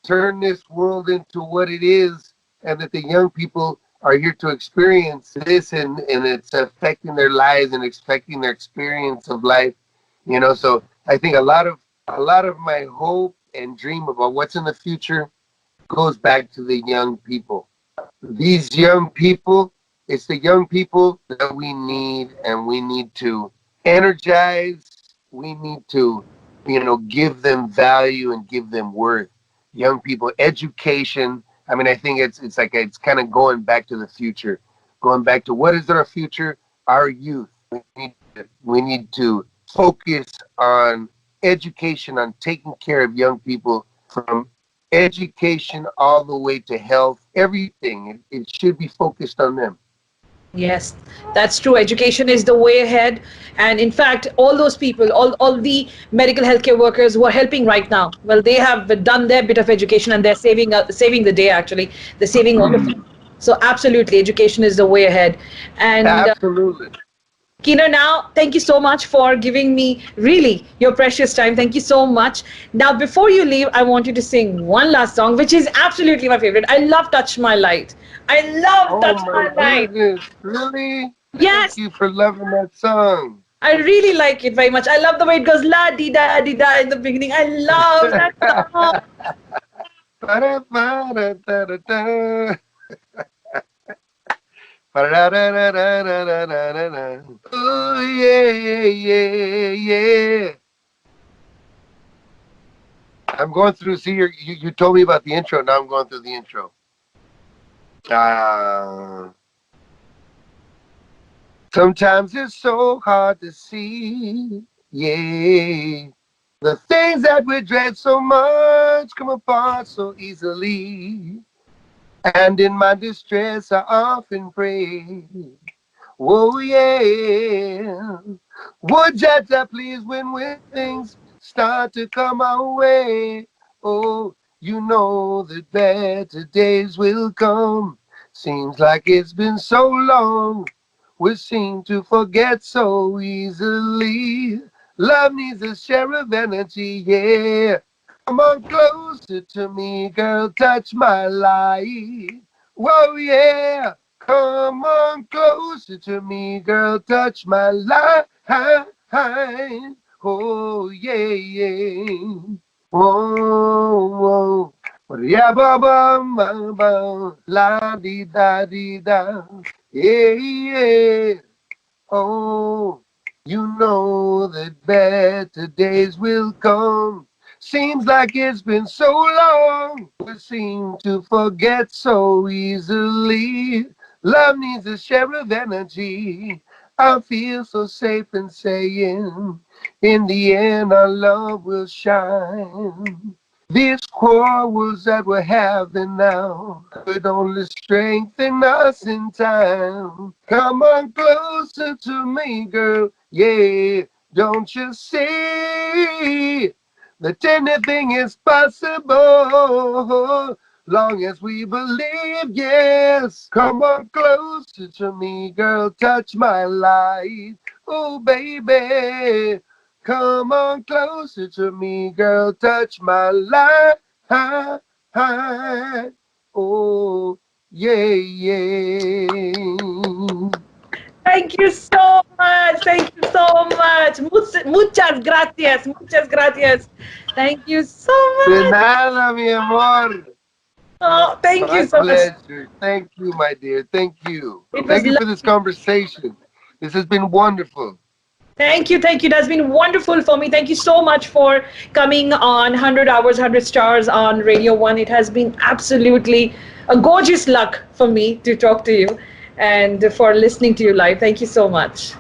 turned this world into what it is and that the young people are here to experience this and it's affecting their lives and affecting their experience of life. So I think a lot of my hope and dream about what's in the future goes back to the young people. These young people, it's the young people that we need, and we need to energize. We need to, give them value and give them worth. Young people, education. I mean, I think it's kind of going back to the future, going back to what is our future? Our youth. We need to focus on education, on taking care of young people from education all the way to health, everything. It should be focused on them. Yes, that's true. Education is the way ahead. And in fact, all those people, all the medical healthcare workers who are helping right now, well, they have done their bit of education and they're saving the day, actually. They're saving all of it. So absolutely, education is the way ahead. And Absolutely. Kino, now, thank you so much for giving me really your precious time. Thank you so much. Now, before you leave, I want you to sing one last song, which is absolutely my favorite. I love Touch My Light. I love Oh Touch my My Light. goodness. Really? Thank Yes, you for loving that song. I really like it very much. I love the way it goes la di da di da in the beginning. I love that song. Ba-da-ba-da-da-da-da. Ba-da-da-da-da-da-da-da-da. Oh, yeah, yeah, yeah. I'm going through, see, you told me about the intro. Now I'm going through the intro. Uh, Sometimes it's so hard to see, yeah. The things that we dread so much come apart so easily. And in my distress, I often pray, oh yeah. Would Jah please when things start to come our way? Oh, you know that better days will come. Seems like it's been so long. We seem to forget so easily. Love needs a share of energy, yeah. Come on closer to me, girl, touch my light. Whoa, yeah. Come on closer to me, girl, touch my life. Oh, yeah, yeah. Whoa, whoa. Yeah, ba ba ba ba. La di da di da. Yeah, yeah. Oh, you know that better days will come. Seems like it's been so long. We seem to forget so easily. Love needs a share of energy. I feel so safe in saying, in the end, our love will shine. These quarrels that we're having now could only strengthen us in time. Come on closer to me, girl. Yeah, don't you see that anything is possible? Long as we believe, yes. Come on closer to me, girl. Touch my light. Oh, baby. Come on closer to me, girl. Touch my life. Oh, yeah, yeah. Thank you so much. Thank you so much. Muchas gracias. Muchas gracias. Thank you so De much. nada, mi amor. Oh, thank My you so much. pleasure. Thank you, my dear. Thank you. It was Thank you for this lovely. conversation. This has been wonderful. Thank you, thank you. That's been wonderful for me. Thank you so much for coming on 100 Hours, 100 Stars on Radio 1. It has been absolutely a gorgeous luck for me to talk to you and for listening to you live. Thank you so much.